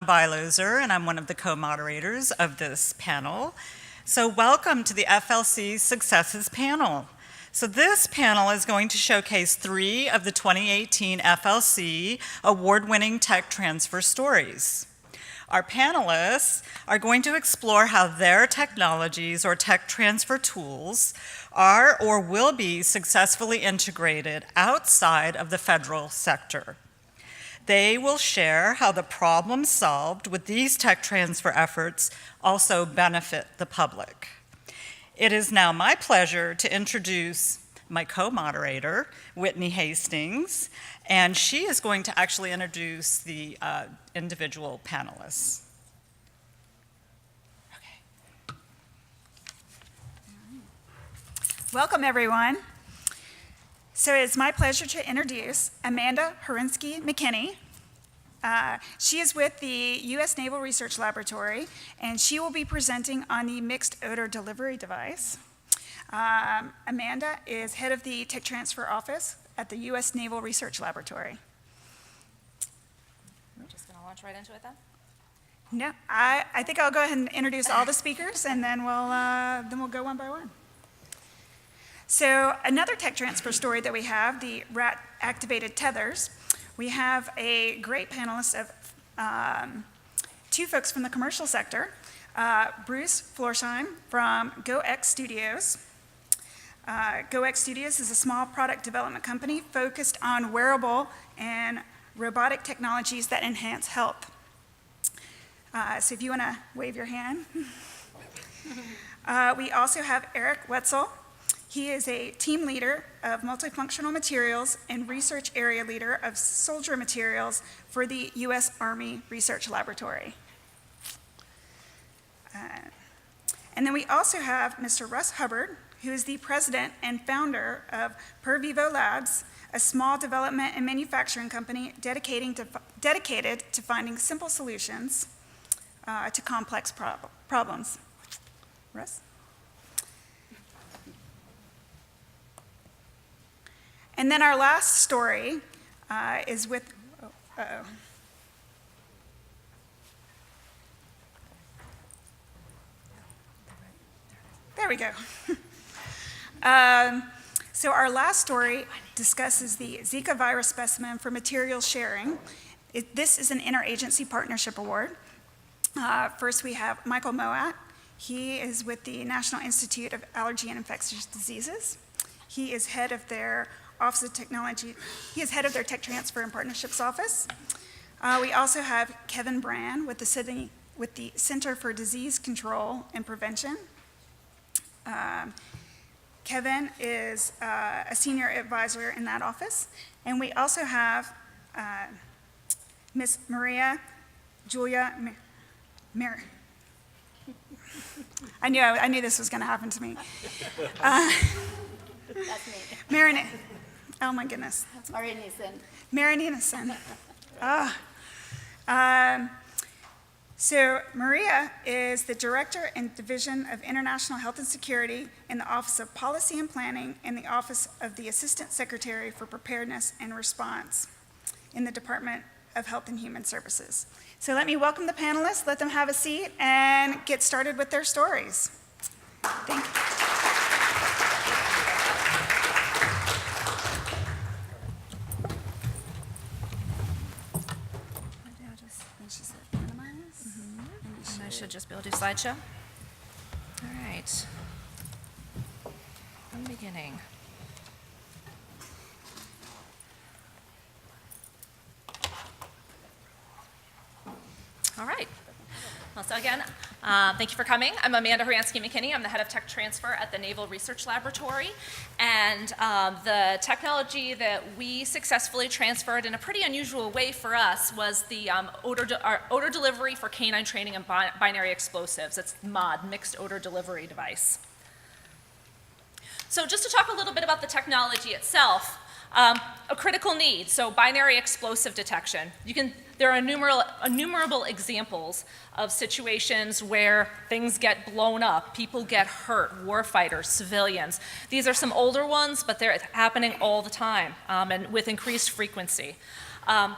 Bialozor, and I'm one of the co-moderators of this panel. So welcome to the Flc Successes Panel. So this panel is going to showcase 3 of the 2018 FLC award-winning tech transfer stories. Our panelists are going to explore how their technologies or tech transfer tools are or will be successfully integrated outside of the federal sector. They will share how the problems solved with these tech transfer efforts also benefit the public. It is now my pleasure to introduce my co-moderator, Whitney Hastings, and she is going to actually introduce the individual panelists. Okay. Welcome, everyone. So it's my pleasure to introduce Amanda Horansky-McKinney. She is with the U.S. Naval Research Laboratory, and she will be presenting on the Mixed Odor Delivery Device. Amanda is head of the Tech Transfer Office at the U.S. Naval Research Laboratory. We're just going to launch right into it then? No, I think I'll go ahead and introduce all the speakers, and then we'll go one by one. So another tech transfer story that we have, the Activated Tethers. We have a great panelist of 2 folks from the commercial sector, Bruce Floersheim from GoX Studios. GoX Studios is a small product development company focused on wearable and robotic technologies that enhance health. So if you want to wave your hand. We also have Eric Wetzel. He is a team leader of multifunctional materials and research area leader of soldier materials for the U.S. Army Research Laboratory. And then we also have Mr. Russ Hubbard, who is the president and founder of Vivo Labs, a small development and manufacturing company dedicated to finding simple solutions to complex problems. Russ? And then our last story is with, There we go. So our last story discusses the Zika virus specimen for materials sharing. This is an Interagency Partnership Award. First we have Michael Mowatt. He is with the National Institute of Allergy and Infectious Diseases. He is head of their Office of Technology. He is head of their Tech Transfer and Partnerships Office. We also have Kevin Brand with the Center for Disease Control and Prevention. Kevin is a senior advisor in that office. And we also have Miss Maria Julia I knew this was going to happen to me. That's me. Marinissen. Oh my goodness. Marinissen. So Maria is the Director in Division of International Health and Security in the Office of Policy and Planning and the Office of the Assistant Secretary for Preparedness and Response in the Department of Health and Human Services. So let me welcome the panelists, let them have a seat, and get started with their stories. Thank you. I should just be able to do slideshow. All right. From the beginning. All right. Well, so again, thank you for coming. I'm Amanda Horansky-McKinney. I'm the head of tech transfer at the Naval Research Laboratory. And the technology that we successfully transferred in a pretty unusual way for us was the odor delivery for canine training and binary explosives. It's MOD, Mixed Odor Delivery Device. So just to talk a little bit about the technology itself, a critical need, so binary explosive detection. There are innumerable examples of situations where things get blown up, people get hurt, warfighters, civilians. These are some older ones, but they're happening all the time and with increased frequency.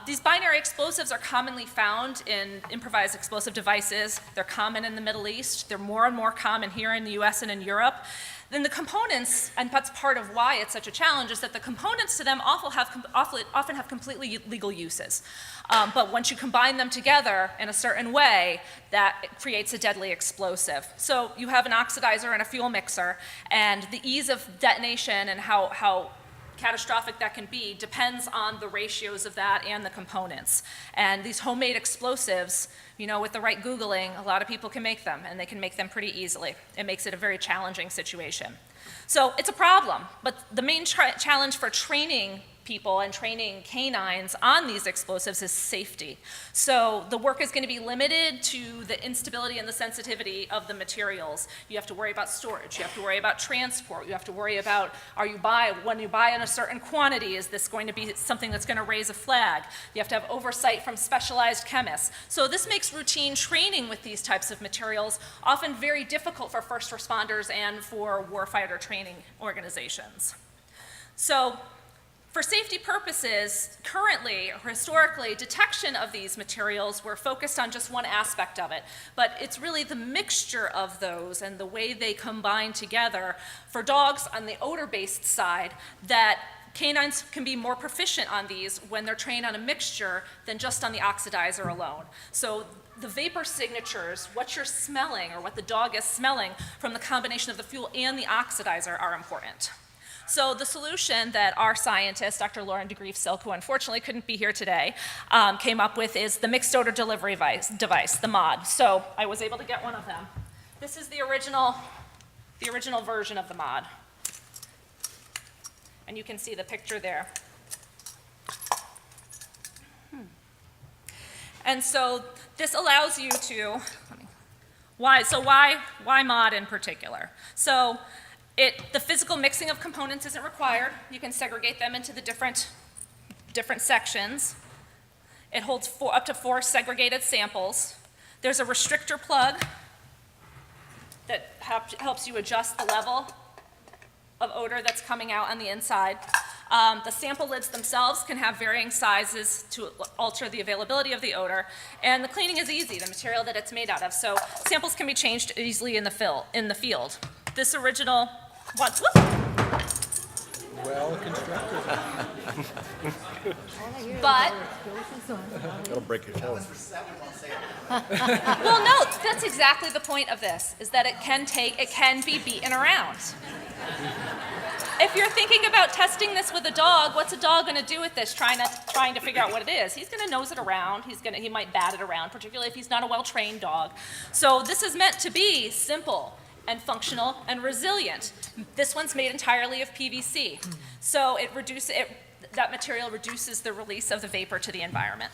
These binary explosives are commonly found in improvised explosive devices. They're common in the Middle East. They're more and more common here in the US and in Europe. Then the components, and that's part of why it's such a challenge, is that the components to them often have completely legal uses. But once you combine them together in a certain way, that creates a deadly explosive. So you have an oxidizer and a fuel mixer, and the ease of detonation and how catastrophic that can be depends on the ratios of that and the components. And these homemade explosives, with the right Googling, a lot of people can make them, and they can make them pretty easily. It makes it a very challenging situation. So it's a problem, but the main challenge for training people and training canines on these explosives is safety. So the work is going to be limited to the instability and the sensitivity of the materials. You have to worry about storage. You have to worry about transport. You have to worry about when you buy in a certain quantity, is this going to be something that's going to raise a flag? You have to have oversight from specialized chemists. So this makes routine training with these types of materials often very difficult for first responders and for warfighter training organizations. So for safety purposes, currently or historically, detection of these materials were focused on just one aspect of it, but it's really the mixture of those and the way they combine together for dogs on the odor-based side that canines can be more proficient on these when they're trained on a mixture than just on the oxidizer alone. So the vapor signatures, what you're smelling or what the dog is smelling from the combination of the fuel and the oxidizer are important. So the solution that our scientist, Dr. Lauren DeGrief-Silk, who unfortunately couldn't be here today, came up with is the Mixed Odor Delivery Device, the MOD. So I was able to get one of them. This is the original version of the MOD. And you can see the picture there. And so this allows you to, why MOD in particular? So the physical mixing of components isn't required. You can segregate them into the different sections. It holds up to 4 segregated samples. There's a restrictor plug that helps you adjust the level of odor that's coming out on the inside. The sample lids themselves can have varying sizes to alter the availability of the odor, and the cleaning is easy, the material that it's made out of. So samples can be changed easily in the field. This original Well constructed. But That'll break your toe. well, no, that's exactly the point of this, is that it can be beaten around. If you're thinking about testing this with a dog, what's a dog going to do with this, trying to figure out what it is? He's going to nose it around. He might bat it around, particularly if he's not a well-trained dog. So this is meant to be simple and functional and resilient. This one's made entirely of PVC. So that material reduces the release of the vapor to the environment.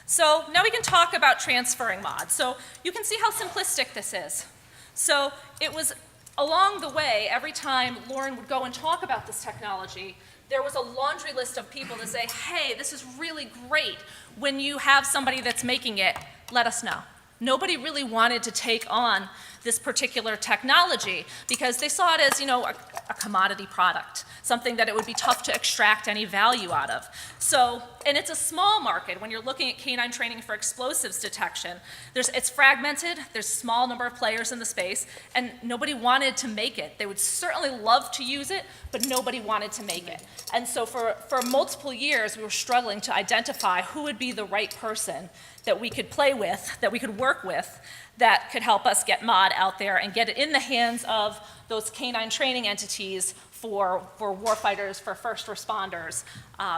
So now we can talk about transferring MOD. So you can see how simplistic this is. So it was along the way, every time Lauren would go and talk about this technology, there was a laundry list of people to say, hey, this is really great. When you have somebody that's making it, let us know. Nobody really wanted to take on this particular technology because they saw it as, a commodity product, something that it would be tough to extract any value out of. So, and it's a small market. When you're looking at canine training for explosives detection, it's fragmented, there's a small number of players in the space, and nobody wanted to make it. They would certainly love to use it, but nobody wanted to make it. And so for multiple years, we were struggling to identify who would be the right person that we could play with, that we could work with, that could help us get MOD out there and get it in the hands of those canine training entities for warfighters, for first responders,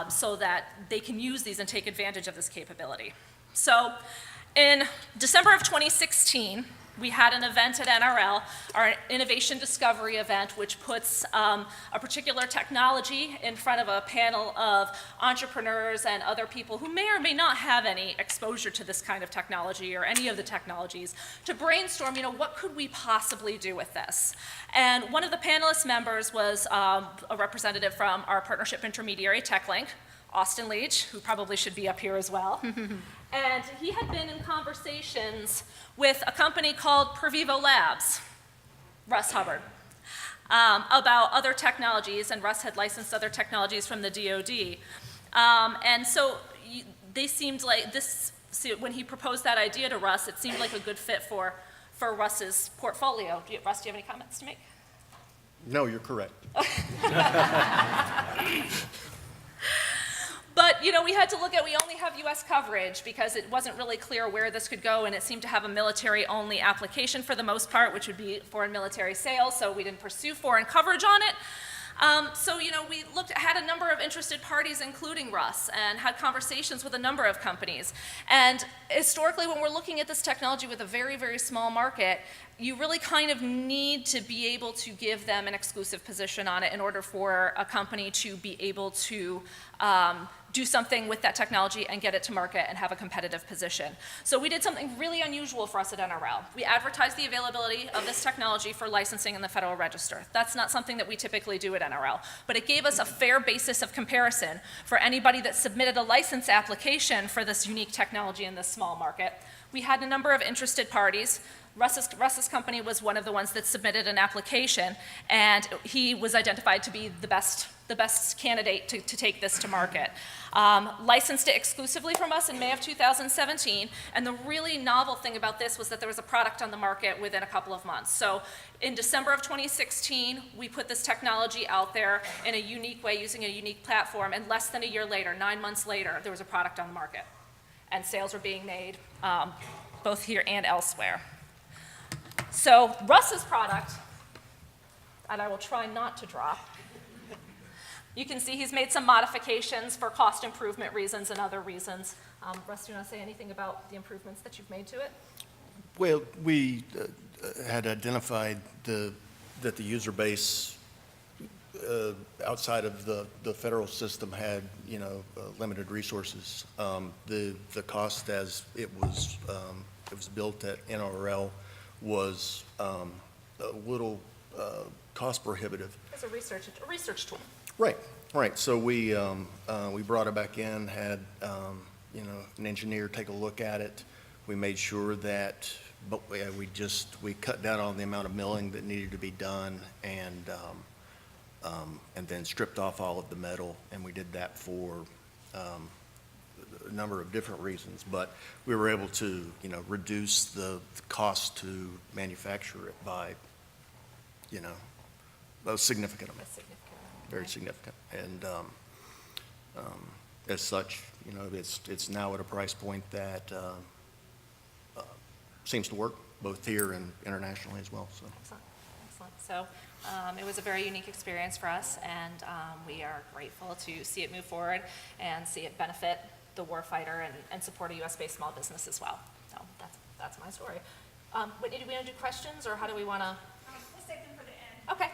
so that they can use these and take advantage of this capability. So in December of 2016, we had an event at NRL, our Innovation Discovery event, which puts a particular technology in front of a panel of entrepreneurs and other people who may or may not have any exposure to this kind of technology or any of the technologies to brainstorm, what could we possibly do with this? And one of the panelist members was a representative from our partnership intermediary, TechLink, Austin Leach, who probably should be up here as well. And he had been in conversations with a company called Vivo Labs, Russ Hubbard. about other technologies, and Russ had licensed other technologies from the DoD. And so they seemed like this, when he proposed that idea to Russ, it seemed like a good fit for Russ's portfolio. Russ, do you have any comments to make? No, you're correct. But, you know, we had to look at, we only have US coverage because it wasn't really clear where this could go, and it seemed to have a military-only application for the most part, which would be foreign military sales, so we didn't pursue foreign coverage on it. So, you know, we had a number of interested parties, including Russ, and had conversations with a number of companies. And historically, when we're looking at this technology with a very, very small market, you really kind of need to be able to give them an exclusive position on it in order for a company to be able to do something with that technology and get it to market and have a competitive position. So we did something really unusual for us at NRL. We advertised the availability of this technology for licensing in the Federal Register. That's not something that we typically do at NRL, but it gave us a fair basis of comparison for anybody that submitted a license application for this unique technology in this small market. We had a number of interested parties. Russ's company was one of the ones that submitted an application, and he was identified to be the best candidate to take this to market. Licensed it exclusively from us in May of 2017, and the really novel thing about this was that there was a product on the market within a couple of months. So in December of 2016, we put this technology out there in a unique way using a unique platform, and less than a year later, 9 months later, there was a product on the market, and sales were being made both here and elsewhere. So Russ's product, and I will try not to drop, you can see he's made some modifications for cost improvement reasons and other reasons. Russ, do you want to say anything about the improvements that you've made to it? Well, we had identified that the user base outside of the federal system had, you know, limited resources. The cost as it was built at NRL was a little cost prohibitive. It's a research tool. Right. So we brought it back in, had you know, an engineer take a look at it. We made sure that, but we cut down on the amount of milling that needed to be done, and then stripped off all of the metal, and we did that for a number of different reasons. But we were able to, you know, reduce the cost to manufacture it by, you know, a significant amount. Very significant, and as such, you know, it's now at a price point that seems to work both here and internationally as well. So. Excellent. So it was a very unique experience for us, and we are grateful to see it move forward and see it benefit the warfighter and support a U.S.-based small business as well. So that's my story. Whitney, do we want to do questions, or how do we want to? We'll save them for the end. Okay.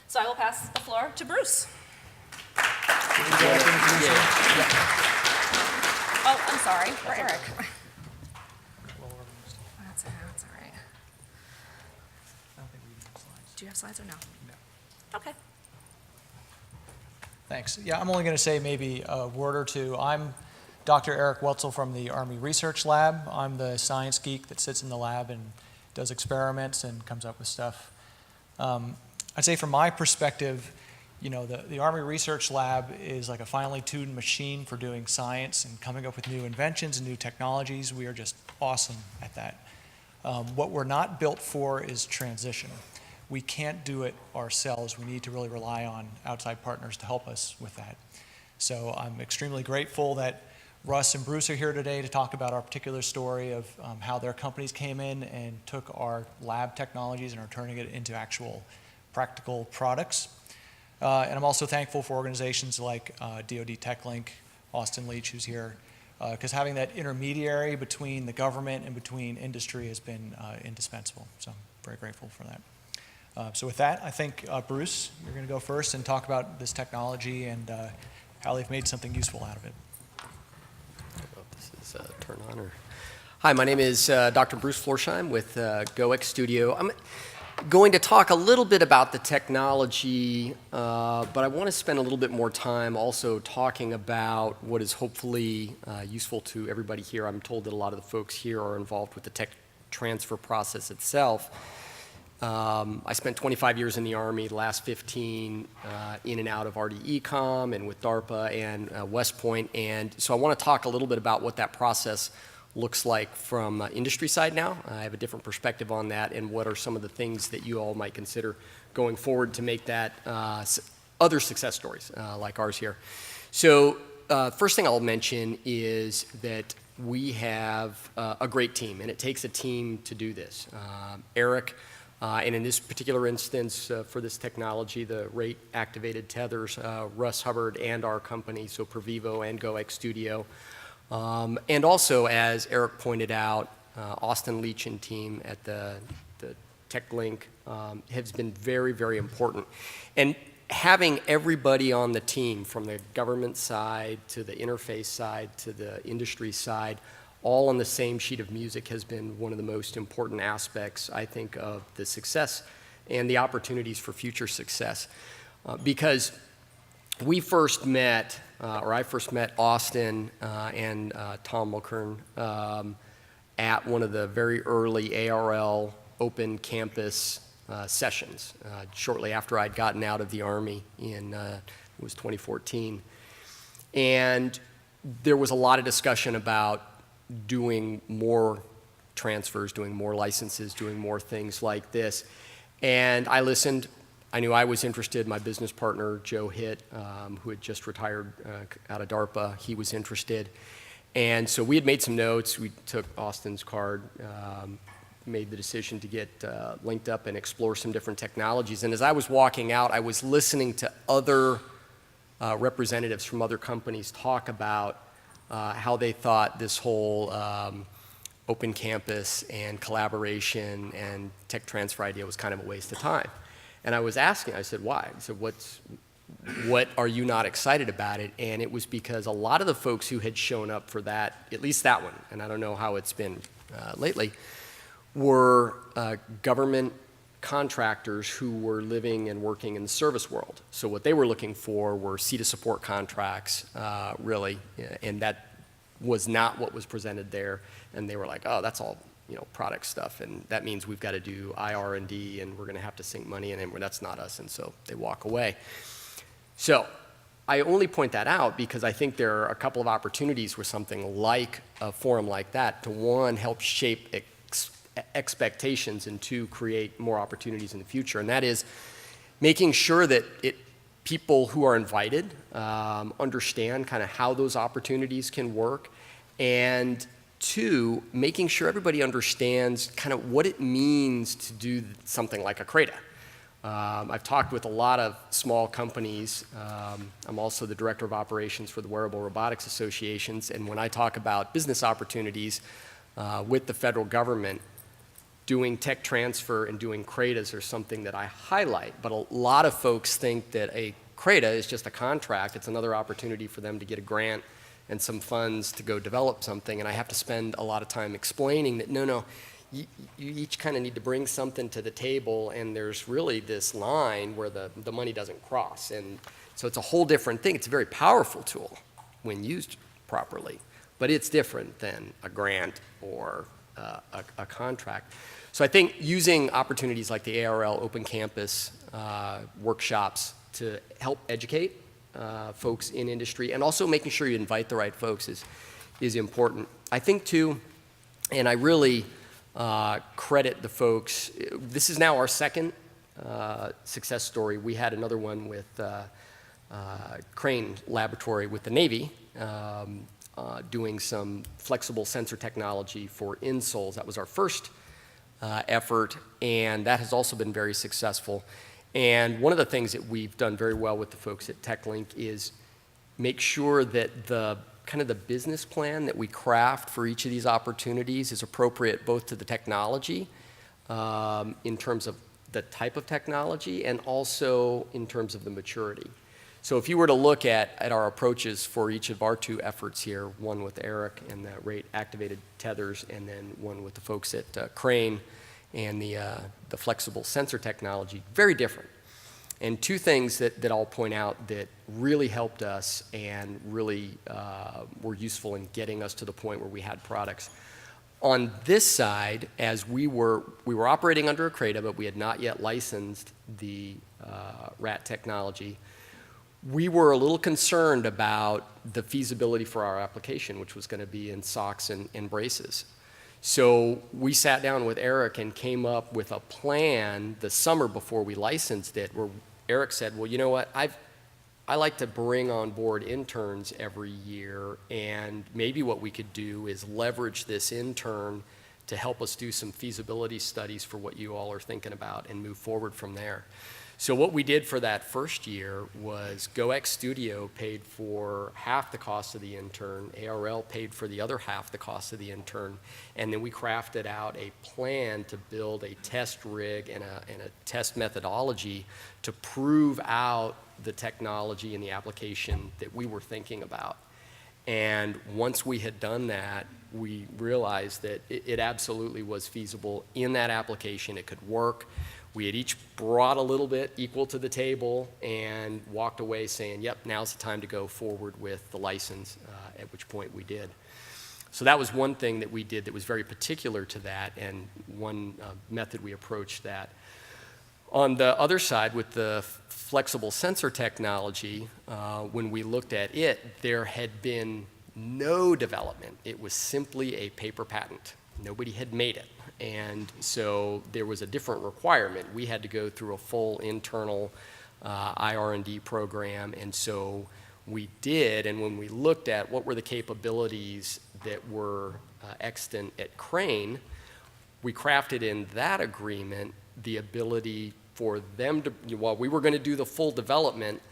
So I will pass the floor to Bruce. Oh, I'm sorry, for Eric. That's all right. Do you have slides or no? No. Okay. Thanks. Yeah, I'm only going to say maybe a word or two. I'm Dr. Eric Wetzel from the Army Research Lab. I'm the science geek that sits in the lab and does experiments and comes up with stuff. I'd say from my perspective, you know, the Army Research Lab is like a finely tuned machine for doing science and coming up with new inventions and new technologies. We are just awesome at that. What we're not built for is transition. We can't do it ourselves. We need to really rely on outside partners to help us with that. So I'm extremely grateful that Russ and Bruce are here today to talk about our particular story of how their companies came in and took our lab technologies and are turning it into actual practical products. And I'm also thankful for organizations like DoD TechLink, Austin Leach, who's here, because having that intermediary between the government and between industry has been indispensable. So I'm very grateful for that. So with that, I think, Bruce, you're going to go first and talk about this technology and how they've made something useful out of it. This is turn on. Or... Hi, my name is Dr. Bruce Floersheim with GoX Studio. I'm going to talk a little bit about the technology, but I want to spend a little bit more time also talking about what is hopefully useful to everybody here. I'm told that a lot of the folks here are involved with the tech transfer process itself. I spent 25 years in the Army, the last 15 in and out of RDECOM and with DARPA and West Point. And so I want to talk a little bit about what that process looks like from industry side now. I have a different perspective on that, and what are some of the things that you all might consider going forward to make that other success stories like ours here. So first thing I'll mention is that we have a great team, and it takes a team to do this. Eric, and in this particular instance, for this technology, the rate activated tethers, Russ, Hubbard, and our company, so Vivo and GoX Studio. And also, as Eric pointed out, Austin Leach and team at the TechLink has been very, very important. And having everybody on the team, from the government side to the interface side to the industry side, all on the same sheet of music has been one of the most important aspects, I think, of the success and the opportunities for future success. Because we first met, or I first met Austin and Tom Mulkern at one of the very early ARL open campus sessions shortly after I'd gotten out of the Army in, it was 2014. And there was a lot of discussion about doing more transfers, doing more licenses, doing more things like this. And I listened. I knew I was interested. My business partner, Joe Hitt, who had just retired out of DARPA, he was interested. And so we had made some notes. We took Austin's card, made the decision to get linked up and explore some different technologies. And as I was walking out, I was listening to other representatives from other companies talk about how they thought this whole open campus and collaboration and tech transfer idea was kind of a waste of time. And I was asking, I said, why? I said, what are you not excited about it? And it was because a lot of the folks who had shown up for that, at least that one, and I don't know how it's been lately, were government contractors who were living and working in the service world. So what they were looking for were CETA support contracts, really, and that was not what was presented there. And they were like, oh, that's all, product stuff, and that means we've got to do IR&D, and we're going to have to sink money in, and that's not us, and so they walk away. So I only point that out because I think there are a couple of opportunities with something like a forum like that to, one, help shape expectations, and two, create more opportunities in the future. And that is making sure that people who are invited understand kind of how those opportunities can work, and two, making sure everybody understands kind of what it means to do something like a CRADA. I've talked with a lot of small companies. I'm also the director of operations for the Wearable Robotics Associations, and when I talk about business opportunities with the federal government, doing tech transfer and doing CRADAs are something that I highlight. But a lot of folks think that a CRADA is just a contract. It's another opportunity for them to get a grant and some funds to go develop something, and I have to spend a lot of time explaining that no, you each kind of need to bring something to the table, and there's really this line where the money doesn't cross. And so it's a whole different thing. It's a very powerful tool when used properly, but it's different than a grant or a contract. So I think using opportunities like the ARL Open Campus workshops to help educate folks in industry, and also making sure you invite the right folks is important. I think too, and I really credit the folks, this is now our second success story. We had another one with Crane Laboratory with the Navy, doing some flexible sensor technology for insoles. That was our first effort, and that has also been very successful. And one of the things that we've done very well with the folks at TechLink is make sure that the kind of the business plan that we craft for each of these opportunities is appropriate both to the technology in terms of the type of technology, and also in terms of the maturity. So if you were to look at our approaches for each of our two efforts here, one with Eric and the rate activated tethers, and then one with the folks at Crane and the flexible sensor technology, very different. And two things that I'll point out that really helped us and really were useful in getting us to the point where we had products. On this side, as we were operating under a CRADA, but we had not yet licensed the rat technology, we were a little concerned about the feasibility for our application, which was going to be in socks and braces. So we sat down with Eric and came up with a plan the summer before we licensed it, where Eric said, well, you know what, I like to bring on board interns every year, and maybe what we could do is leverage this intern to help us do some feasibility studies for what you all are thinking about and move forward from there. So what we did for that first year was GoX Studio paid for half the cost of the intern, ARL paid for the other half the cost of the intern, and then we crafted out a plan to build a test rig and a test methodology to prove out the technology and the application that we were thinking about. And once we had done that, we realized that it absolutely was feasible in that application. It could work. We had each brought a little bit equal to the table and walked away saying, yep, now's the time to go forward with the license, at which point we did. So that was one thing that we did that was very particular to that, and one method we approached that. On the other side, with the flexible sensor technology, when we looked at it, there had been no development. It was simply a paper patent. Nobody had made it. And so there was a different requirement. We had to go through a full internal IR&D program, and so we did. And when we looked at what were the capabilities that were extant at Crane, we crafted in that agreement the ability for them to, while we were going to do the full development,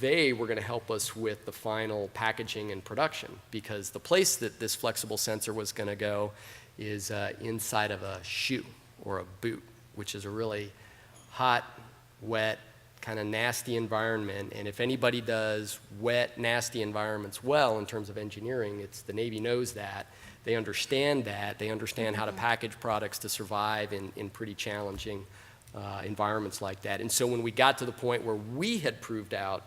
they were going to help us with the final packaging and production, because the place that this flexible sensor was going to go is inside of a shoe or a boot, which is a really hot, wet, kind of nasty environment. And if anybody does wet, nasty environments well in terms of engineering, it's the Navy knows that. They understand that. They understand how to package products to survive in pretty challenging environments like that. And so when we got to the point where we had proved out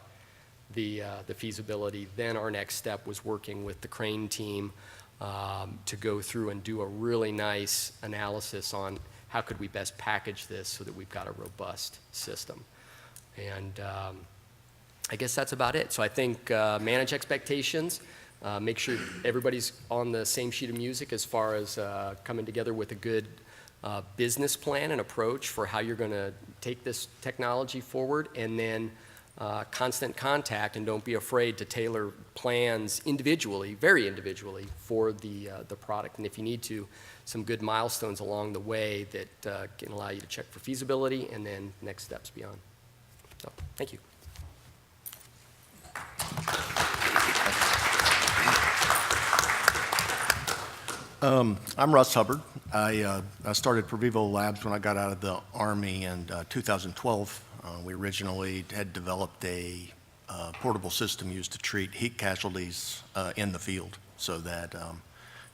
the feasibility, then our next step was working with the Crane team to go through and do a really nice analysis on how could we best package this so that we've got a robust system. And I guess that's about it. So I think manage expectations, make sure everybody's on the same sheet of music as far as coming together with a good business plan and approach for how you're going to take this technology forward, and then constant contact, and don't be afraid to tailor plans individually, very individually, for the product. And if you need to, some good milestones along the way that can allow you to check for feasibility and then next steps beyond. So, thank you. I'm Russ Hubbard. I started Vivo Labs when I got out of the Army in 2012. We originally had developed a portable system used to treat heat casualties in the field, so that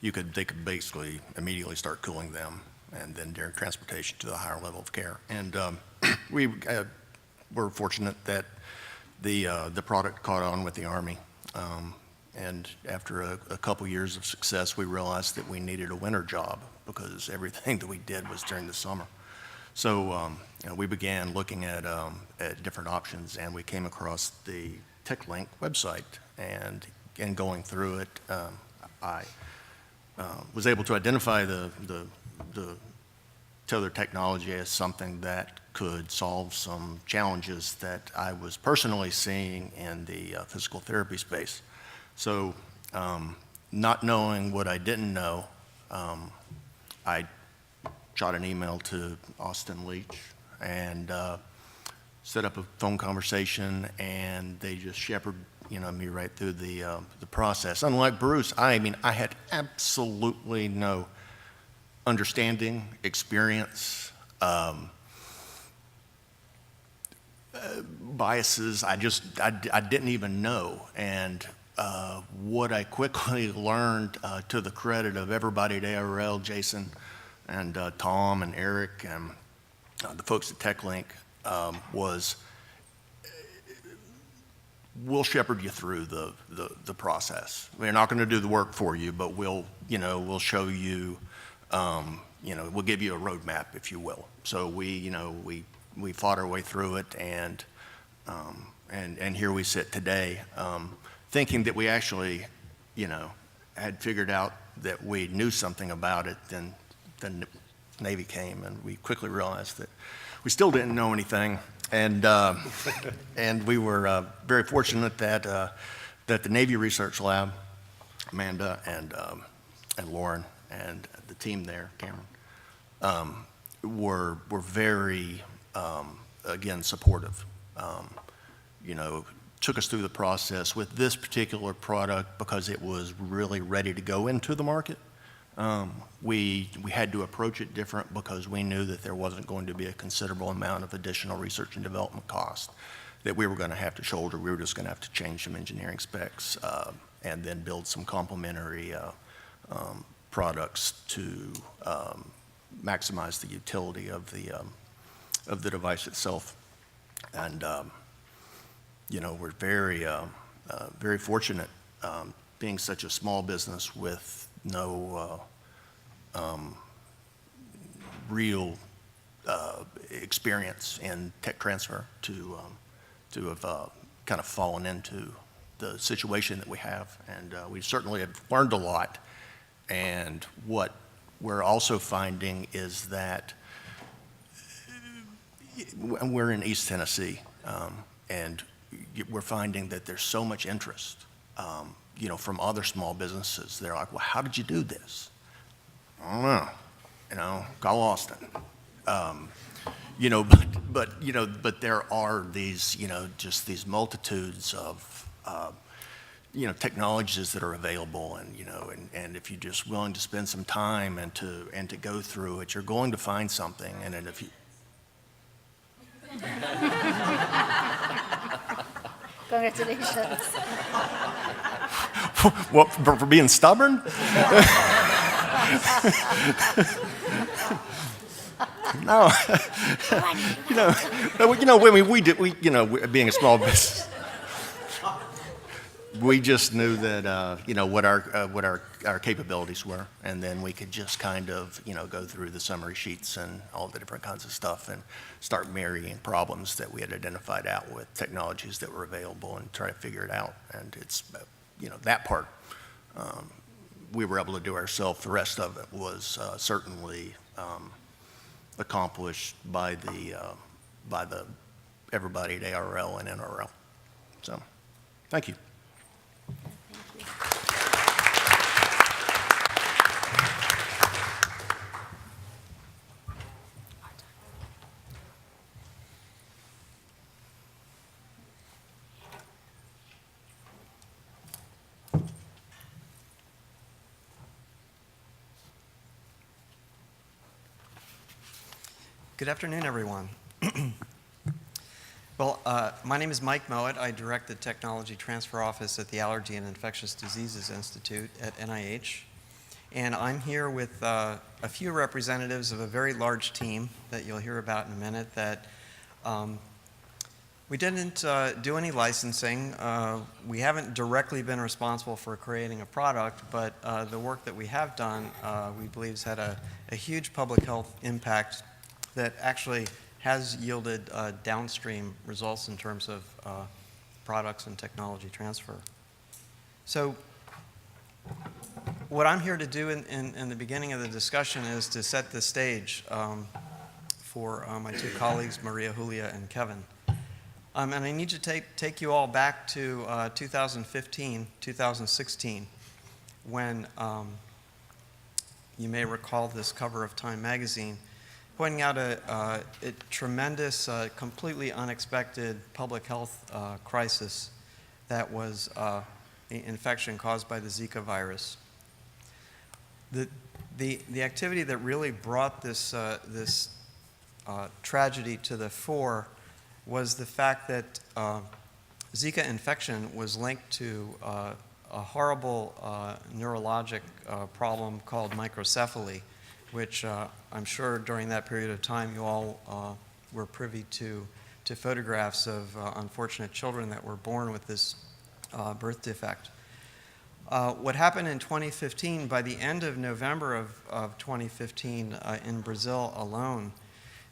they could basically immediately start cooling them, and then during transportation to the higher level of care. And we were fortunate that the product caught on with the Army. And after a couple years of success, we realized that we needed a winter job because everything that we did was during the summer. So we began looking at different options, and we came across the TechLink website. And in going through it, I was able to identify the tether technology as something that could solve some challenges that I was personally seeing in the physical therapy space. So not knowing what I didn't know, I shot an email to Austin Leach and set up a phone conversation, and they just shepherded me right through the process. Unlike Bruce, I had absolutely no understanding, experience, biases. I didn't even know. And what I quickly learned, to the credit of everybody at ARL, Jason and Tom and Eric and the folks at TechLink, was we'll shepherd you through the process. We're not going to do the work for you, but we'll show you, we'll give you a roadmap, if you will. So we fought our way through it, and here we sit today, thinking that we actually, had figured out that we knew something about it. Then the Navy came, and we quickly realized that we still didn't know anything. And we were very fortunate that the Navy Research Lab, Amanda and Lauren and the team there, Cameron, were very again supportive. Took us through the process with this particular product because it was really ready to go into the market. We had to approach it different because we knew that there wasn't going to be a considerable amount of additional research and development cost that we were going to have to shoulder. We were just going to have to change some engineering specs and then build some complementary products to maximize the utility of the device itself. And we're very fortunate being such a small business with no real experience in tech transfer to have kind of fallen into the situation that we have. And we certainly have learned a lot. And what we're also finding is that we're in East Tennessee, and we're finding that there's so much interest, from other small businesses. They're like, well, how did you do this? I don't know, call Austin. But there are these, just these multitudes of, technologies that are available, and if you're just willing to spend some time and to go through it, you're going to find something. And then if you Congratulations. what, for being stubborn? No. Being a small business, we just knew that what our capabilities were, and then we could just kind of go through the summary sheets and all the different kinds of stuff and start marrying problems that we had identified out with technologies that were available and try to figure it out. And it's that part we were able to do ourselves. The rest of it was certainly accomplished by the everybody at ARL and NRL. So, thank you. Good afternoon, everyone. Well, my name is Mike Mowatt. I direct the Technology Transfer Office at the Allergy and Infectious Diseases Institute at NIH. And I'm here with a few representatives of a very large team that you'll hear about in a minute that we didn't do any licensing. We haven't directly been responsible for creating a product, but the work that we have done, we believe, has had a huge public health impact that actually has yielded downstream results in terms of products and technology transfer. So what I'm here to do in the beginning of the discussion is to set the stage for my two colleagues, Maria, Julia, and Kevin. And I need to take you all back to 2015, 2016, when you may recall this cover of Time magazine, pointing out a tremendous, completely unexpected public health crisis that was the infection caused by the Zika virus. The activity that really brought this tragedy to the fore was the fact that Zika infection was linked to a horrible neurologic problem called microcephaly, which I'm sure during that period of time you all were privy to to photographs of unfortunate children that were born with this birth defect. What happened in 2015, by the end of November of 2015 in Brazil alone,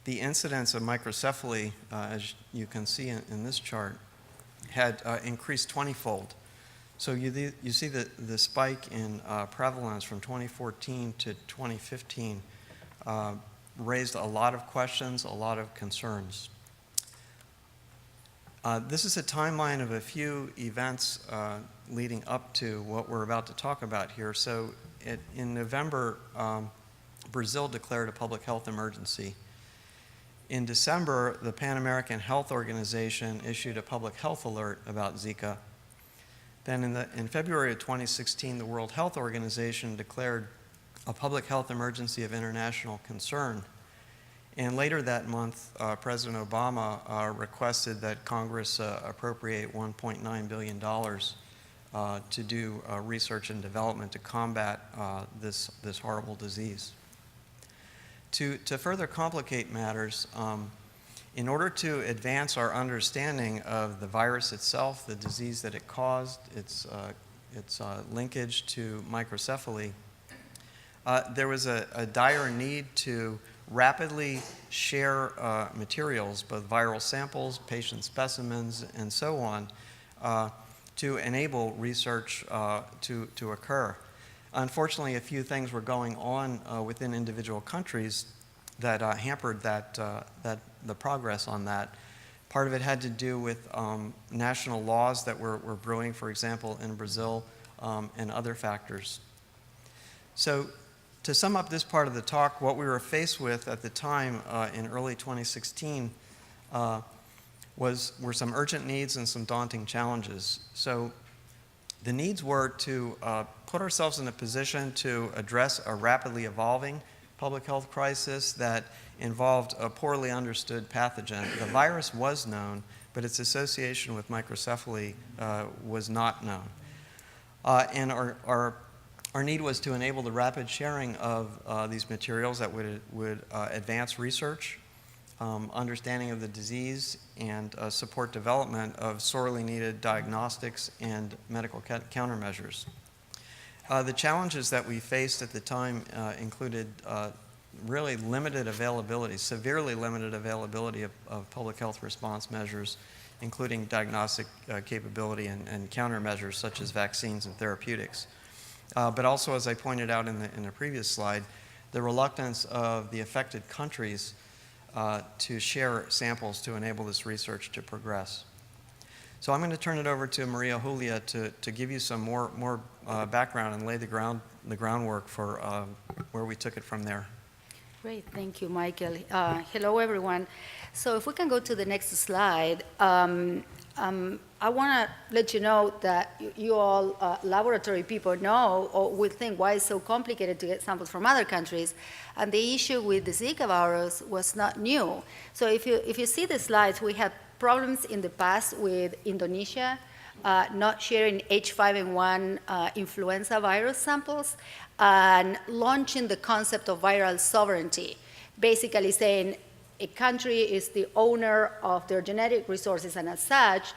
the incidence of microcephaly, as you can see in this chart, had increased 20-fold. So you see the spike in prevalence from 2014 to 2015 raised a lot of questions, a lot of concerns. This is a timeline of a few events leading up to what we're about to talk about here. So in November, Brazil declared a public health emergency. In December, the Pan American Health Organization issued a public health alert about Zika. Then in February of 2016, the World Health Organization declared a public health emergency of international concern. And later that month, President Obama requested that Congress appropriate $1.9 billion to do research and development to combat this horrible disease. To further complicate matters, in order to advance our understanding of the virus itself, the disease that it caused, its linkage to microcephaly, there was a dire need to rapidly share materials, both viral samples, patient specimens, and so on, to enable research to occur. Unfortunately, a few things were going on within individual countries that hampered the progress on that. Part of it had to do with national laws that were brewing, for example, in Brazil, and other factors. So to sum up this part of the talk, what we were faced with at the time in early 2016 were some urgent needs and some daunting challenges. So the needs were to put ourselves in a position to address a rapidly evolving public health crisis that involved a poorly understood pathogen. The virus was known, but its association with microcephaly was not known. And our need was to enable the rapid sharing of these materials that would advance research, understanding of the disease, and support development of sorely needed diagnostics and medical countermeasures. The challenges that we faced at the time included really limited availability, severely limited availability of public health response measures, including diagnostic capability and countermeasures such as vaccines and therapeutics. But also, as I pointed out in the previous slide, the reluctance of the affected countries to share samples to enable this research to progress. So I'm going to turn it over to Maria Julia to give you some more background and lay the groundwork for where we took it from there. Great, thank you, Michael. Hello, everyone. So if we can go to the next slide, I want to let you know that you all laboratory people know or will think why it's so complicated to get samples from other countries. And the issue with the Zika virus was not new. So if you see the slides, we had problems in the past with Indonesia not sharing H5N1 influenza virus samples and launching the concept of viral sovereignty, basically saying a country is the owner of their genetic resources, and as such,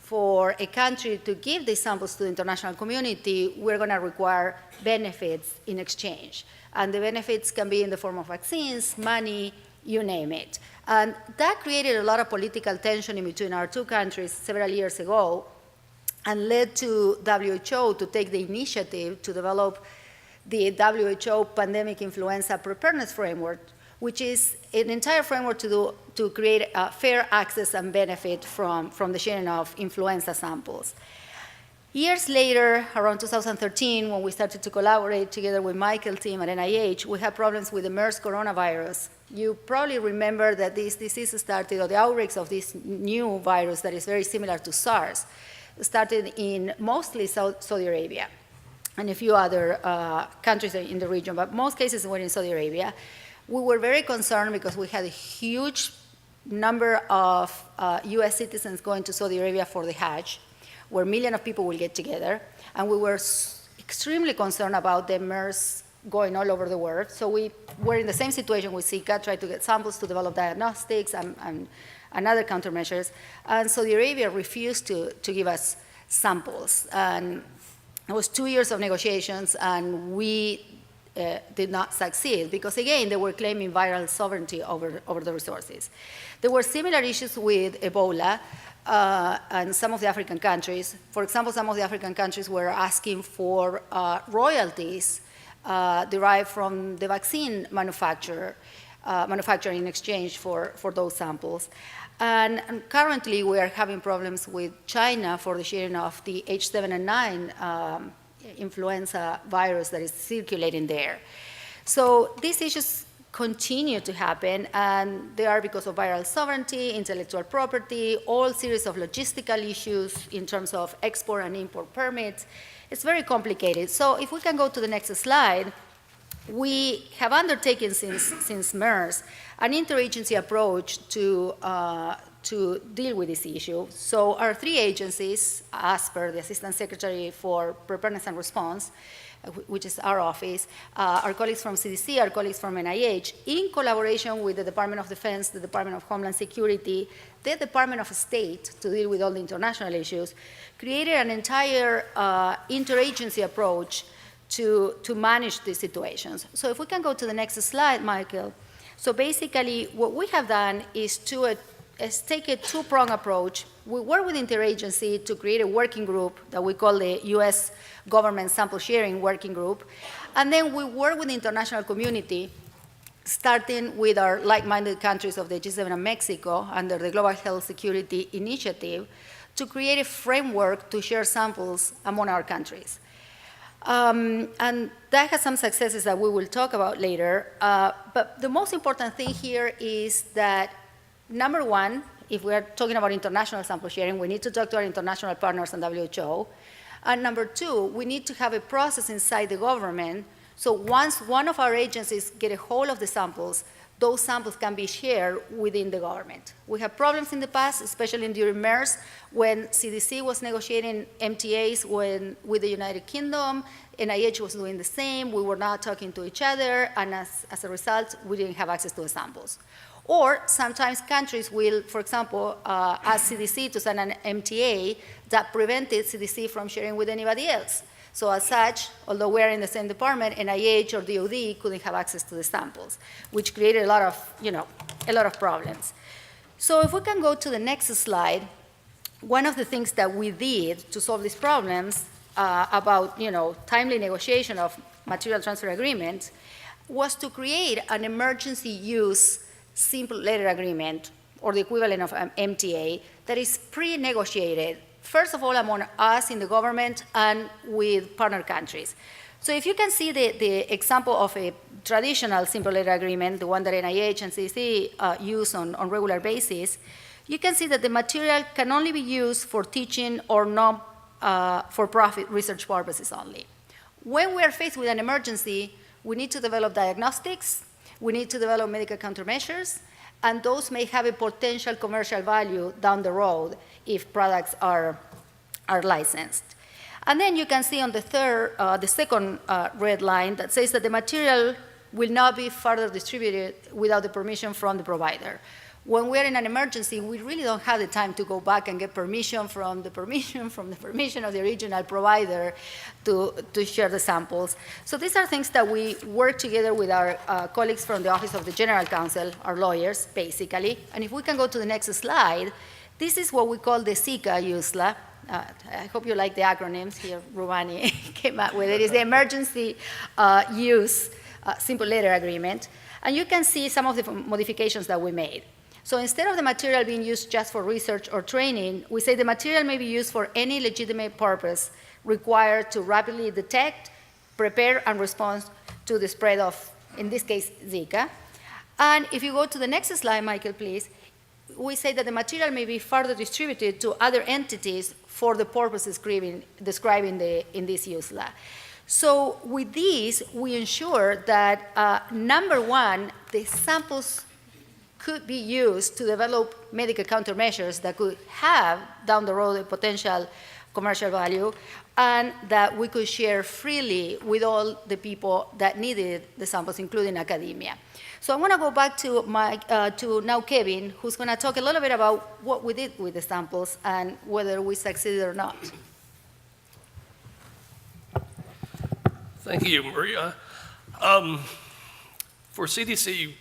for a country to give these samples to the international community, we're going to require benefits in exchange. And the benefits can be in the form of vaccines, money, you name it. And that created a lot of political tension in between our two countries several years ago and led to WHO to take the initiative to develop the WHO Pandemic Influenza Preparedness Framework, which is an entire framework to create fair access and benefit from the sharing of influenza samples. Years later, around 2013, when we started to collaborate together with Michael's team at NIH, we had problems with the MERS coronavirus. You probably remember that this disease started, or the outbreaks of this new virus that is very similar to SARS, started in mostly Saudi Arabia and a few other countries in the region, but most cases were in Saudi Arabia. We were very concerned because we had a huge number of US citizens going to Saudi Arabia for the Hajj, where millions of people will get together, and we were extremely concerned about the MERS going all over the world. So we were in the same situation with Zika, tried to get samples to develop diagnostics and and other countermeasures. And Saudi Arabia refused to give us samples. And it was 2 years of negotiations, and we did not succeed because, again, they were claiming viral sovereignty over the resources. There were similar issues with Ebola and some of the African countries. For example, some of the African countries were asking for royalties derived from the vaccine manufacturer in exchange for those samples. And currently, we are having problems with China for the sharing of the H7N9 influenza virus that is circulating there. So these issues continue to happen, and they are because of viral sovereignty, intellectual property, all series of logistical issues in terms of export and import permits. It's very complicated. So if we can go to the next slide, we have undertaken since MERS an interagency approach to deal with this issue. So our 3 agencies, as per the Assistant Secretary for Preparedness and Response, which is our office, our colleagues from CDC, our colleagues from NIH, in collaboration with the Department of Defense, the Department of Homeland Security, the Department of State, to deal with all the international issues, created an entire interagency approach to manage these situations. So if we can go to the next slide, Michael. So basically, what we have done is take a 2-pronged approach. We work with interagency to create a working group that we call the U.S. Government Sample Sharing Working Group. And then we work with the international community, starting with our like-minded countries of the G7 and Mexico under the Global Health Security Initiative, to create a framework to share samples among our countries. And that has some successes that we will talk about later. But the most important thing here is that, number one, if we are talking about international sample sharing, we need to talk to our international partners and WHO. And number two, we need to have a process inside the government. So once one of our agencies get a hold of the samples, those samples can be shared within the government. We have problems in the past, especially during MERS, when CDC was negotiating MTAs with the United Kingdom, NIH was doing the same, we were not talking to each other, and as a result, we didn't have access to the samples. Or sometimes countries will, for example, ask CDC to sign an MTA that prevented CDC from sharing with anybody else. So as such, although we're in the same department, NIH or DOD couldn't have access to the samples, which created a lot of problems. So if we can go to the next slide, one of the things that we did to solve these problems about timely negotiation of material transfer agreements was to create an emergency use simple letter agreement, or the equivalent of an MTA, that is pre-negotiated, first of all, among us in the government and with partner countries. So if you can see the example of a traditional simple letter agreement, the one that NIH and CDC use on regular basis, you can see that the material can only be used for teaching or non-for-profit research purposes only. When we are faced with an emergency, we need to develop diagnostics, we need to develop medical countermeasures, and those may have a potential commercial value down the road if products are licensed. And then you can see on the second red line that says that the material will not be further distributed without the permission from the provider. When we're in an emergency, we really don't have the time to go back and get permission from the permission of the original provider to share the samples. So these are things that we work together with our colleagues from the Office of the General Counsel, our lawyers, basically. And if we can go to the next slide, this is what we call the Zika USLA. I hope you like the acronyms here. Rubani came up with it. It's the Emergency Use Simple Letter Agreement. And you can see some of the modifications that we made. So instead of the material being used just for research or training, we say the material may be used for any legitimate purpose required to rapidly detect, prepare, and respond to the spread of, in this case, Zika. And if you go to the next slide, Michael, please, we say that the material may be further distributed to other entities for the purposes described in this USLA. So with these, we ensure that, number one, the samples could be used to develop medical countermeasures that could have, down the road, a potential commercial value, and that we could share freely with all the people that needed the samples, including academia. So I want to go back to now Kevin, who's going to talk a little bit about what we did with the samples and whether we succeeded or not. Thank you, Maria. For CDC,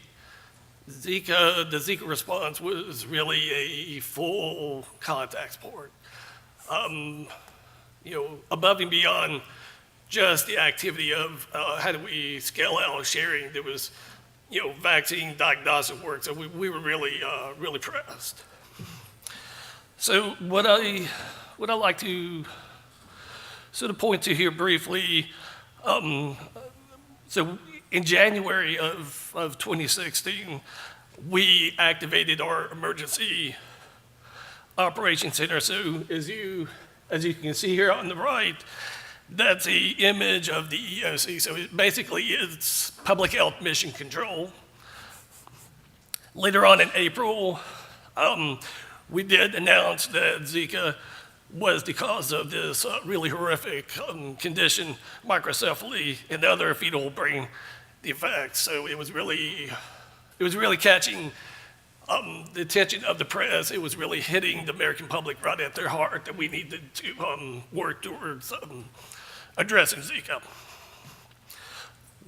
the Zika response was really a full contact sport. Above and beyond just the activity of how do we scale out sharing, there was, vaccine diagnostic work, so we were really, really pressed. So what I like to sort of point to here briefly, so in January of 2016, we activated our emergency operations center. So as you can see here on the right, that's the image of the EOC. So basically it's public health mission control. Later on in April, we did announce that Zika was the cause of this really horrific condition, microcephaly, and other fetal brain defects. So it was really catching the attention of the press. It was really hitting the American public right at their heart that we needed to work towards addressing Zika.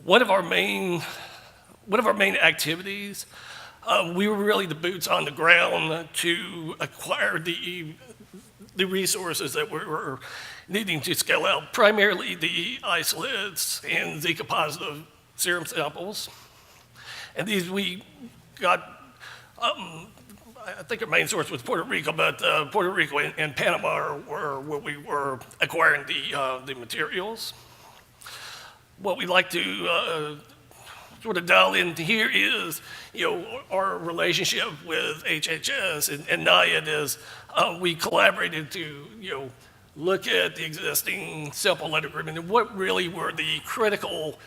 One of our main activities, we were really the boots on the ground to acquire the resources that we were needing to scale out, primarily the isolates and Zika positive serum samples. And these we got, I think our main source was Puerto Rico, but Puerto Rico and Panama were where we were acquiring the materials. What we'd like to sort of dial in here is, our relationship with HHS and NIAID is we collaborated to, look at the existing sample letter agreement and what really were the critical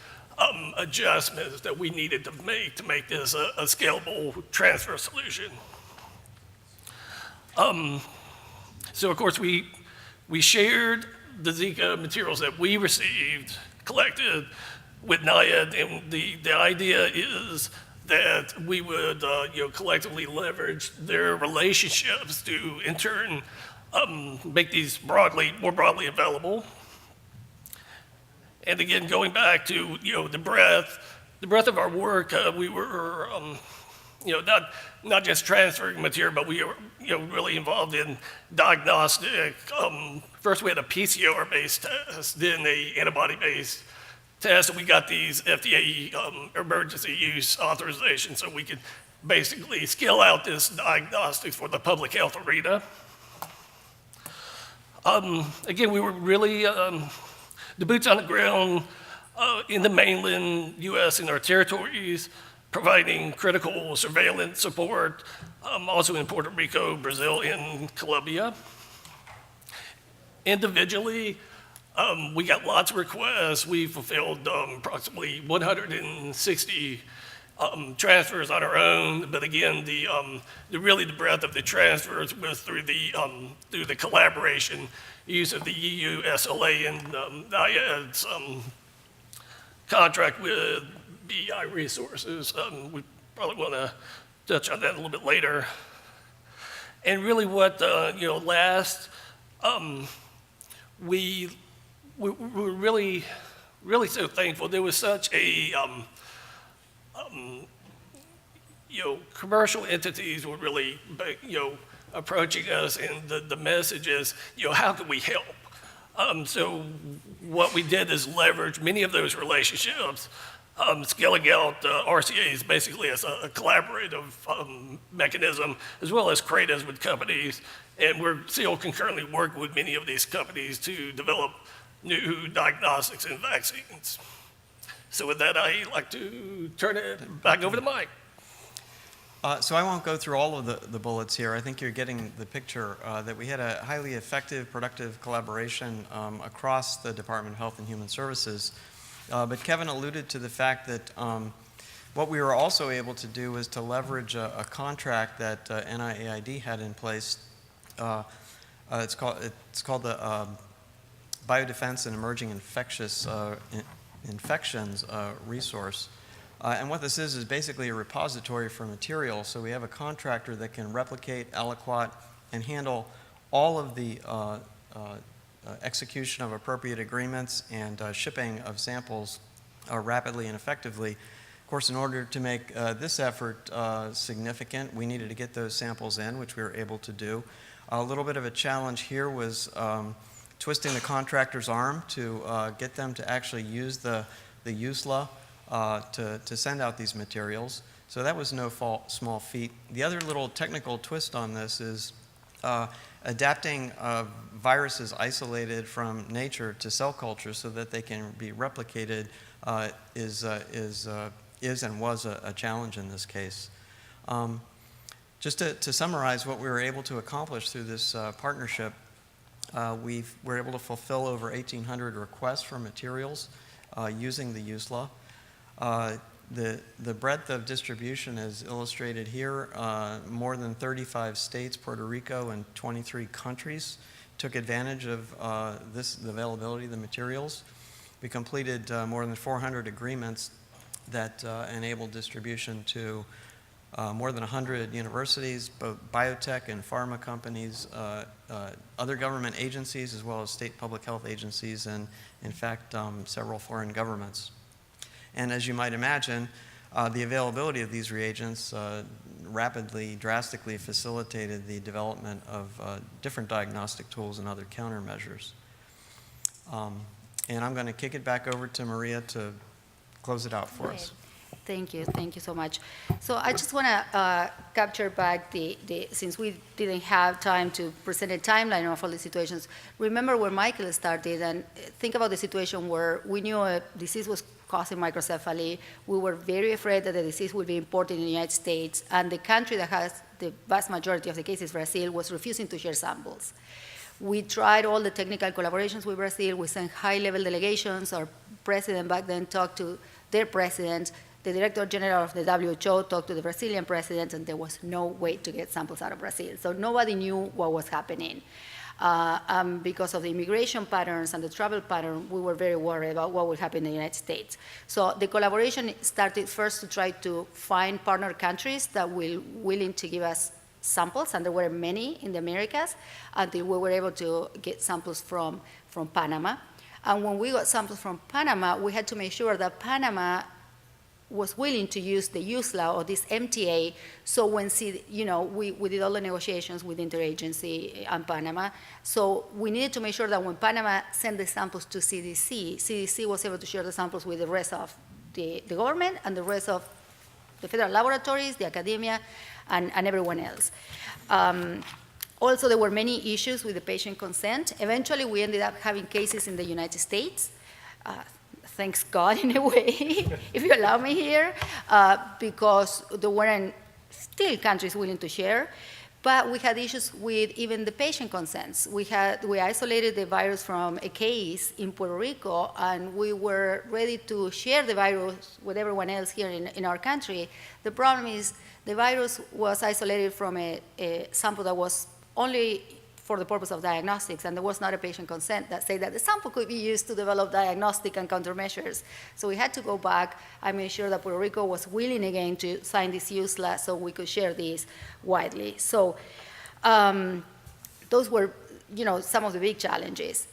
adjustments that we needed to make this a scalable transfer solution. So of course we shared the Zika materials that we received, collected with NIAID, and the idea is that we would collectively leverage their relationships to in turn make these more broadly available. And again, going back to the breadth of our work, we were not just transferring material, but we were really involved in diagnostic. First, we had a PCR-based test, then a antibody-based test, and we got these FDA emergency use authorization, so we could basically scale out this diagnostics for the public health arena. Again, we were really the boots on the ground in the mainland U.S. and our territories, providing critical surveillance support, also in Puerto Rico, Brazil, and Colombia. Individually, we got lots of requests. We fulfilled approximately 160 transfers on our own, but again, the breadth of the transfers was through the collaboration, use of the EU SLA and NIAID's contract with BI resources. We probably want to touch on that a little bit later. And really, what last, we were really so thankful. There was such a commercial entities were really, approaching us, and the message is, how can we help? So what we did is leverage many of those relationships, scaling out RCAs basically as a collaborative mechanism, as well as CRADAs with companies, and we're still concurrently working with many of these companies to develop new diagnostics and vaccines. So with that, I'd like to turn it back over to Mike. So I won't go through all of the bullets here. I think you're getting the picture that we had a highly effective, productive collaboration across the Department of Health and Human Services. But Kevin alluded to the fact that what we were also able to do was to leverage a contract that NIAID had in place. It's called biodefense and emerging infections resource. And what this is basically a repository for materials. So we have a contractor that can replicate, aliquot, and handle all of the execution of appropriate agreements and shipping of samples rapidly and effectively. Of course, in order to make this effort significant, we needed to get those samples in, which we were able to do. A little bit of a challenge here was twisting the contractor's arm to get them to actually use the USLA to send out these materials. So that was no small feat. The other little technical twist on this is adapting viruses isolated from nature to cell culture so that they can be replicated is and was a challenge in this case. Just to summarize what we were able to accomplish through this partnership, we were able to fulfill over 1,800 requests for materials using the USLA. The breadth of distribution is illustrated here. More than 35 states, Puerto Rico, and 23 countries took advantage of the availability of the materials. We completed more than 400 agreements that enabled distribution to more than 100 universities, both biotech and pharma companies, other government agencies, as well as state public health agencies, and in fact, several foreign governments. And as you might imagine, the availability of these reagents rapidly, drastically facilitated the development of different diagnostic tools and other countermeasures. And I'm going to kick it back over to Maria to close it out for us. Thank you so much. So I just want to capture back since we didn't have time to present a timeline of all the situations, remember where Michael started and think about the situation where we knew a disease was causing microcephaly. We were very afraid that the disease would be imported in the United States, and the country that has the vast majority of the cases, Brazil, was refusing to share samples. We tried all the technical collaborations with Brazil. We sent high-level delegations. Our president back then talked to their president. The Director General of the WHO talked to the Brazilian president, and there was no way to get samples out of Brazil. So nobody knew what was happening. Because of the immigration patterns and the travel pattern, we were very worried about what would happen in the United States. So the collaboration started first to try to find partner countries that were willing to give us samples, and there were many in the Americas, until we were able to get samples from Panama. And when we got samples from Panama, we had to make sure that Panama was willing to use the USLA or this MTA. So when, we did all the negotiations with Interagency and Panama. So we needed to make sure that when Panama sent the samples to CDC, CDC was able to share the samples with the rest of the government and the rest of the federal laboratories, the academia, and everyone else. Also, there were many issues with the patient consent. Eventually, we ended up having cases in the United States. Thanks God, in a way, if you allow me here, because there weren't still countries willing to share. But we had issues with even the patient consents. We isolated the virus from a case in Puerto Rico, and we were ready to share the virus with everyone else here in our country. The problem is the virus was isolated from a sample that was only for the purpose of diagnostics, and there was not a patient consent that said that the sample could be used to develop diagnostic and countermeasures. So we had to go back and make sure that Puerto Rico was willing again to sign this USLA so we could share these widely. So those were, some of the big challenges.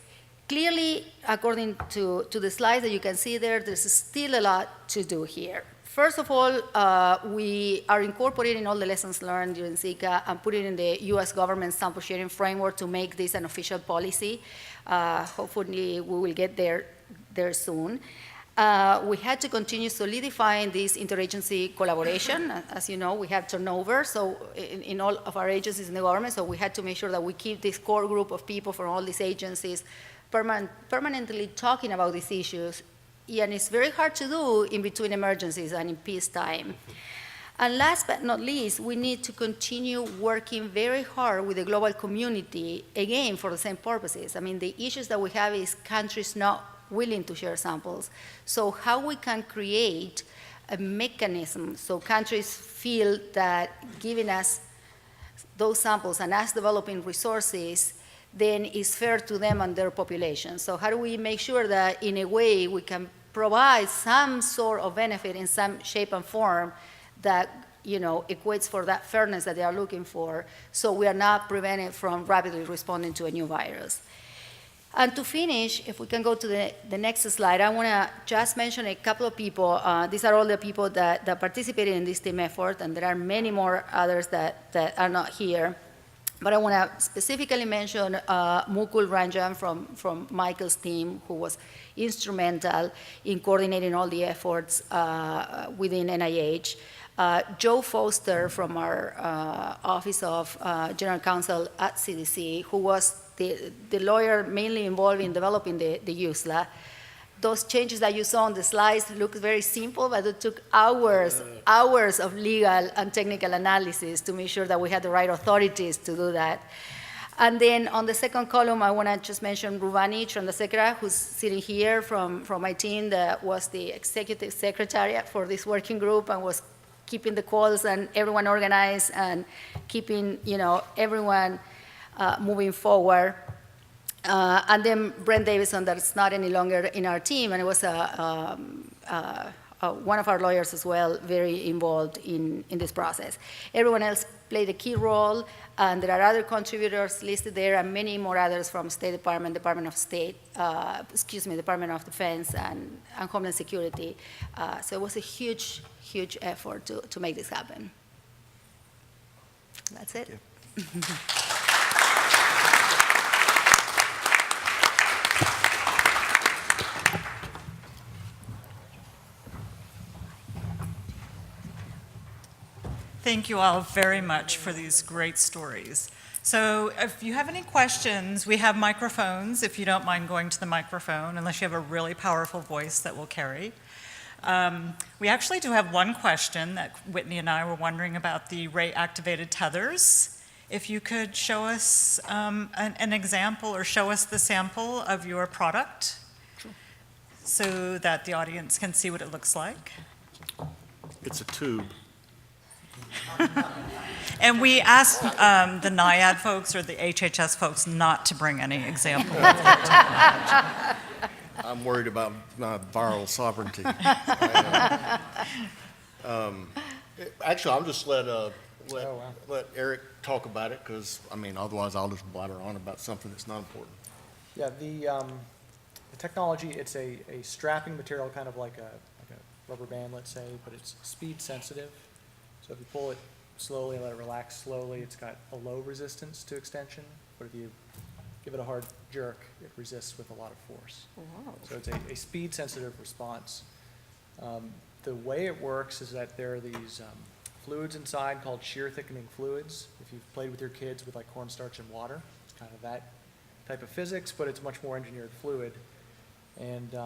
Clearly, according to the slides that you can see there, there's still a lot to do here. First of all, we are incorporating all the lessons learned during Zika and putting in the U.S. government sample sharing framework to make this an official policy. Hopefully, we will get there soon. We had to continue solidifying this interagency collaboration. As you know, we have turnover in all of our agencies in the government, so we had to make sure that we keep this core group of people from all these agencies permanently talking about these issues. And it's very hard to do in between emergencies and in peacetime. And last but not least, we need to continue working very hard with the global community, again, for the same purposes. I mean, the issues that we have is countries not willing to share samples. So how we can create a mechanism so countries feel that giving us those samples and us developing resources, then is fair to them and their population. So how do we make sure that in a way we can provide some sort of benefit in some shape and form that equates for that fairness that they are looking for, so we are not prevented from rapidly responding to a new virus. And to finish, if we can go to the next slide, I want to just mention a couple of people. These are all the people that participated in this team effort, and there are many more others that are not here. But I want to specifically mention Mukul Ranjan from Michael's team, who was instrumental in coordinating all the efforts within NIH. Joe Foster from our Office of General Counsel at CDC, who was the lawyer mainly involved in developing the USLA. Those changes that you saw on the slides look very simple, but it took hours of legal and technical analysis to make sure that we had the right authorities to do that. And then on the second column, I want to just mention Ruvani Chandrasekhara, who's sitting here from my team, that was the executive secretary for this working group and was keeping the calls and everyone organized and keeping everyone moving forward. And then Brent Davison, that's not any longer in our team, and it was one of our lawyers as well, very involved in this process. Everyone else played a key role, and there are other contributors listed there, and many more others from State Department, Department of State, Department of Defense, and Homeland Security. So it was a huge effort to make this happen. That's it. Thank you all very much for these great stories. So if you have any questions, we have microphones, if you don't mind going to the microphone, unless you have a really powerful voice that will carry. We actually do have one question that Whitney and I were wondering about the rate-activated tethers. If you could show us an example or show us the sample of your product. Sure. So that the audience can see what it looks like. It's a tube. And we asked the NIAID folks or the HHS folks not to bring any examples. I'm worried about my viral sovereignty. Actually, I'll just let Eric talk about it, because, otherwise I'll just blatter on about something that's not important. Yeah, the technology, it's a strapping material, kind of like a rubber band, let's say, but it's speed sensitive. So if you pull it slowly and let it relax slowly, it's got a low resistance to extension, but if you give it a hard jerk, it resists with a lot of force. Wow. So it's a speed-sensitive response. The way it works is that there are these fluids inside called shear thickening fluids. If you've played with your kids with like cornstarch and water, it's kind of that type of physics, but it's much more engineered fluid. And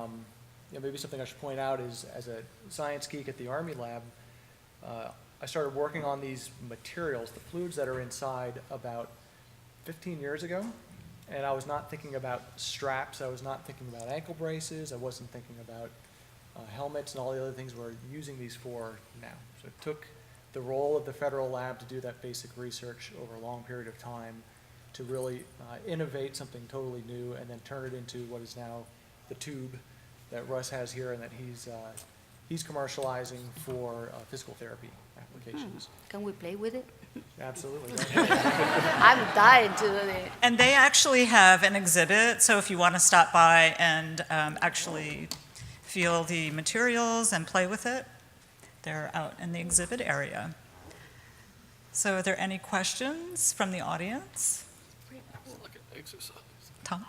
maybe something I should point out is, as a science geek at the Army lab, I started working on these materials, the fluids that are inside, about 15 years ago. And I was not thinking about straps. I was not thinking about ankle braces. I wasn't thinking about helmets and all the other things we're using these for now. So it took the role of the federal lab to do that basic research over a long period of time to really innovate something totally new and then turn it into what is now the tube that Russ has here and that he's commercializing for physical therapy applications. Can we play with it? Absolutely. I'm dying to do it. And they actually have an exhibit, so if you want to stop by and actually feel the materials and play with it, they're out in the exhibit area. So are there any questions from the audience? Look at exercise. Tom?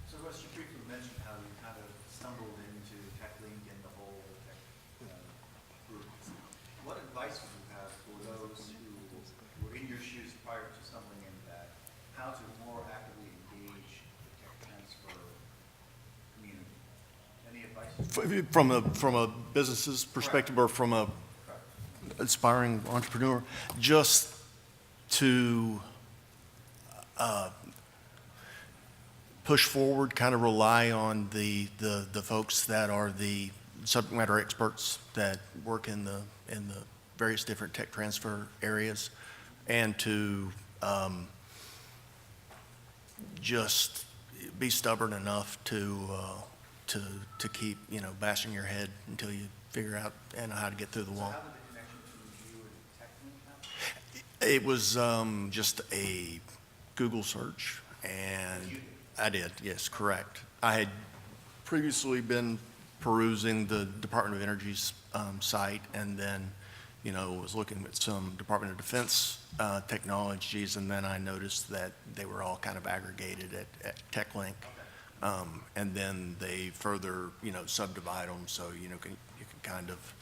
So Russ, you briefly mentioned how you kind of stumbled into TechLink and the whole tech group. What advice would you have for those who were in your shoes prior to stumbling into that? How to more actively engage the tech transfer community? Any advice? From a business's perspective or from a aspiring entrepreneur, just to push forward, kind of rely on the folks that are the subject matter experts that work in the various different tech transfer areas, and to just be stubborn enough to keep, you know, bashing your head until you figure out how to get through the wall. How did the connection between you and Technique happen? It was just a Google search, and I did, yes, correct. I had previously been perusing the Department of Energy's site, and then, you know, was looking at some Department of Defense technologies, and then I noticed that they were all kind of aggregated at TechLink. And then they further, you know, subdivide them, so, you know, you can kind of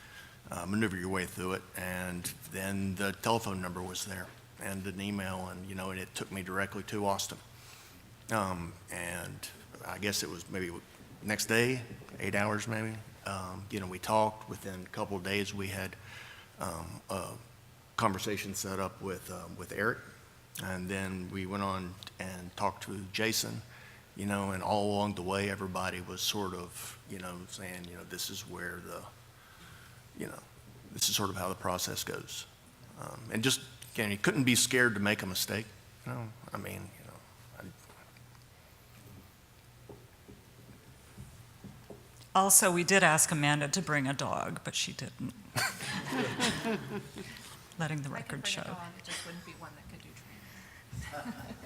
maneuver your way through it. And then the telephone number was there, and an email, and, you know, and it took me directly to Austin. And I guess it was maybe next day, 8 hours maybe. You know, we talked. Within a couple of days, we had a conversation set up with Eric, and then we went on and talked to Jason. You know, and all along the way, everybody was sort of, you know, saying, you know, this is where this is sort of how the process goes. And just, again, you couldn't be scared to make a mistake. You know, I mean, you know. Also, we did ask Amanda to bring a dog, but she didn't. Letting the record show. I could bring a dog, it just wouldn't be one that could do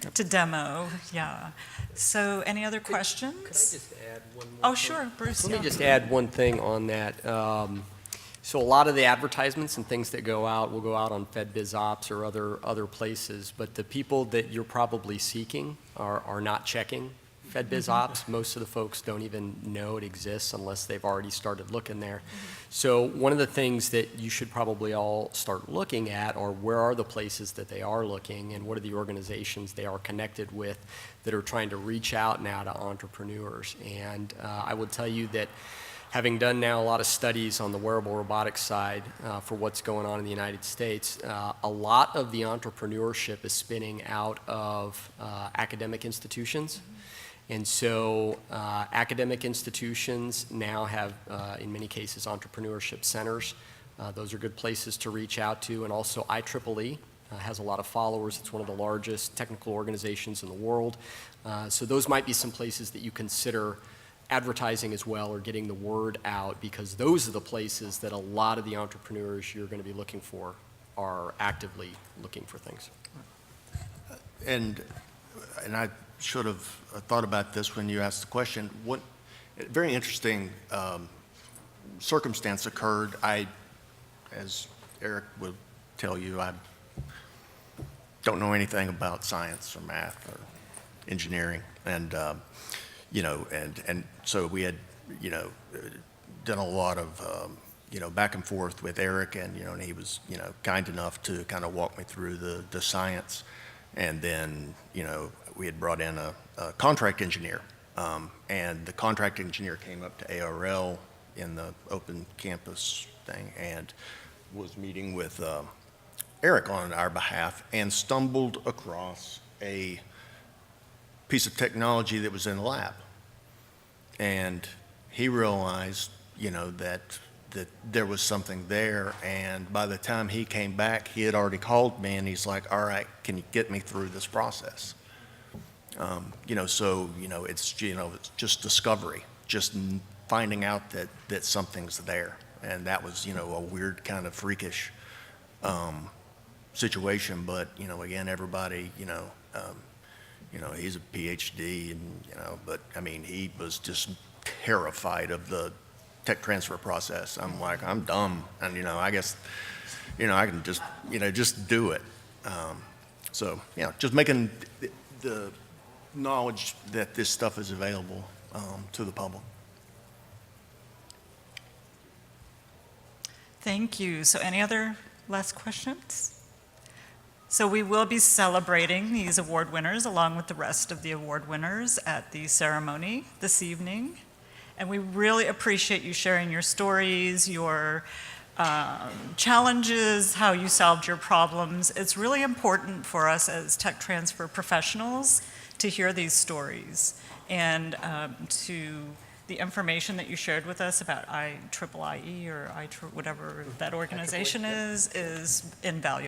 training. To demo, yeah. So any other questions? Could I just add one more Oh, thing? sure, Bruce. Let yeah. me just add one thing on that. So a lot of the advertisements and things that go out will go out on FedBizOps or other places, but the people that you're probably seeking are not checking FedBizOps. Most of the folks don't even know it exists unless they've already started looking there. So one of the things that you should probably all start looking at are where are the places that they are looking, and what are the organizations they are connected with that are trying to reach out now to entrepreneurs. And I will tell you that having done now a lot of studies on the wearable robotics side for what's going on in the United States, a lot of the entrepreneurship is spinning out of academic institutions. And so academic institutions now have, in many cases, entrepreneurship centers. Those are good places to reach out to. And also IEEE has a lot of followers. It's one of the largest technical organizations in the world. So those might be some places that you consider advertising as well, or getting the word out, because those are the places that a lot of the entrepreneurs you're going to be looking for are actively looking for things. And I should have thought about this when you asked the question. What very interesting circumstance occurred. As Eric will tell you, I don't know anything about science or math or engineering, and you know, and so we had, you know, done a lot of you know, back and forth with Eric, and, you know, and he was, you know, kind enough to kind of walk me through the science. And then, you know, we had brought in a contract engineer, and the contract engineer came up to ARL in the open campus thing and was meeting with Eric on our behalf, and stumbled across a piece of technology that was in the lab. And he realized, you know, that there was something there, and by the time he came back, he had already called me, and he's like, all right, can you get me through this process? You know, so, you know, it's just discovery, just finding out that something's there. And that was, you know, a weird kind of freakish situation, but, you know, again, everybody, you know, he's a Ph.D. and, you know, but I mean, he was just terrified of the tech transfer process. I'm like, I'm dumb, and, you know, I guess, you know, I can just, you know, just do it. So, yeah, just making the knowledge that this stuff is available to the public. Thank you. So any other last questions? So we will be celebrating these award winners along with the rest of the award winners at the ceremony this evening. And we really appreciate you sharing your stories, your challenges, how you solved your problems. It's really important for us as tech transfer professionals to hear these stories, and to the information that you shared with us about IEEE or whatever that organization is invaluable.